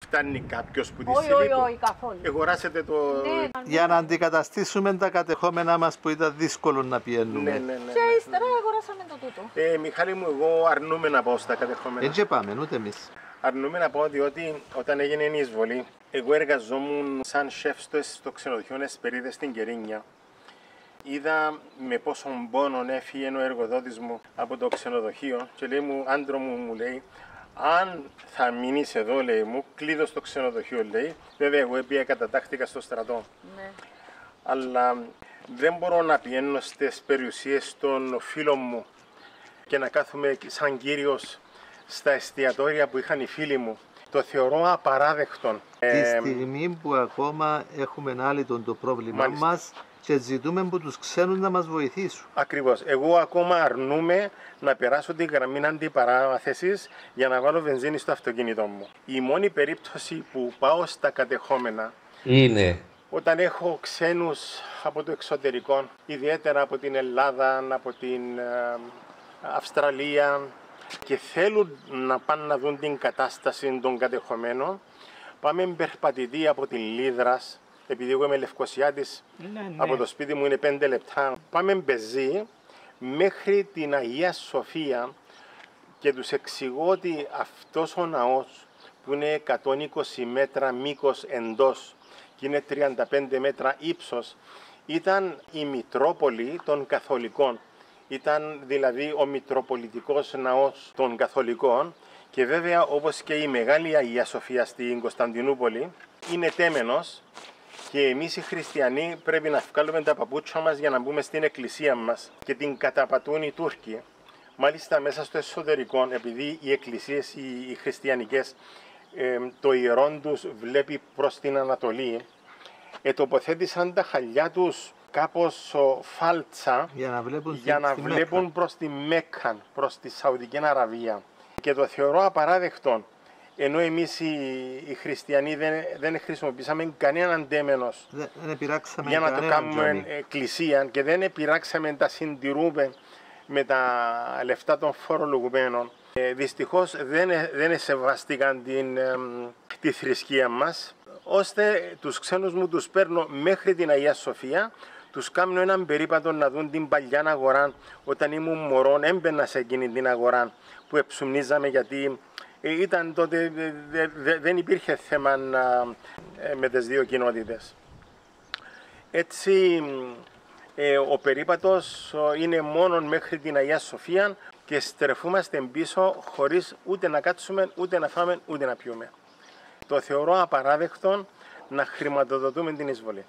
φτάνει κάποιος που τη Όχι, σύλλη του. όχι, καθόλου. Εγωράσετε το... Ναι, Για να αντικαταστήσουμε τα κατεχόμενά μας που ήταν δύσκολο να πηγαίνουμε. Ναι. και ύστερα αγοράσαμε το τούτο. Μιχάλη μου, εγώ αρνούμαι να πάω στα κατεχόμενα. Έτσι πάμε, ούτε εμείς. Αρνούμαι να πάω διότι όταν έγινε η εισβολή, εγώ εργαζόμουν σαν σεφ στο ξενοδοχείο Εσπερίδες στην Κερίνια. Είδα με πόσον πόνο έφυγε ο εργοδότης μου από το ξενοδοχείο και λέει μου, άντρο μου λέει, αν θα μείνεις εδώ, λέει μου, κλείδω στο ξενοδοχείο, λέει. Βέβαια, εγώ κατατάχθηκα στο στρατό. Ναι. Αλλά δεν μπορώ να πηγαίνω στις περιουσίες των φίλων μου και να κάθομαι σαν κύριος στα εστιατόρια που είχαν οι φίλοι μου. Το θεωρώ απαράδεκτο. Τη στιγμή που ακόμα έχουμε άλυτον το πρόβλημά μας και ζητούμε από τους ξένους να μας βοηθήσουν. Ακριβώς. Εγώ ακόμα αρνούμαι να περάσω την γραμμή αντιπαράθεσης για να βάλω βενζίνη στο αυτοκίνητό μου. Η μόνη περίπτωση που πάω στα κατεχόμενα είναι όταν έχω ξένους από το εξωτερικό, ιδιαίτερα από την Ελλάδα, από την Αυστραλία και θέλουν να πάνε να δουν την κατάσταση των κατεχομένων, πάμε περπατητή από την Λίδρας, επειδή εγώ είμαι Λευκοσιάτης, από το σπίτι μου είναι 5 λεπτά. Πάμε πεζί μέχρι την Αγία Σοφία και τους εξηγώ ότι αυτός ο ναός που είναι 120 μέτρα μήκος εντός και είναι 35 μέτρα ύψος, ήταν η Μητρόπολη των Καθολικών. Ήταν δηλαδή ο Μητροπολιτικός Ναός των Καθολικών και βέβαια όπως και η Μεγάλη Αγία Σοφία στην Κωνσταντινούπολη είναι τέμενος και εμείς οι χριστιανοί πρέπει να βγάλουμε τα παπούτσια μας για να μπούμε στην εκκλησία μας και την καταπατούν οι Τούρκοι. Μάλιστα μέσα στο εσωτερικό, επειδή οι εκκλησίες οι χριστιανικές το ιερόν τους βλέπει προς την Ανατολή, τοποθέτησαν τα χαλιά τους κάπως φάλτσα για να βλέπουν προς τη Μέκκα, προς τη Σαουδική Αραβία. Και το θεωρώ απαράδεκτο, ενώ εμείς οι χριστιανοί δεν χρησιμοποιήσαμε κανέναν τέμενος για να το κάνουμε εκκλησία και δεν επειράξαμε τα συντηρούμε με τα λεφτά των φορολογουμένων. Δυστυχώς δεν σεβαστήκαν τη θρησκεία μας, ώστε τους ξένους μου τους παίρνω μέχρι την Αγία Σοφία, τους κάνω έναν περίπατο να δουν την παλιά αγορά. Όταν ήμουν μωρόν έμπαινα σε εκείνη την αγορά που εψουμνίζαμε, γιατί ήταν τότε, δεν υπήρχε θέμα με τις δύο κοινότητες. Έτσι ο περίπατος είναι μόνο μέχρι την Αγία Σοφία και στρεφούμαστε πίσω χωρίς ούτε να κάτσουμε, ούτε να φάμε, ούτε να πιούμε. Το θεωρώ απαράδεκτο να χρηματοδοτούμε την εισβολή.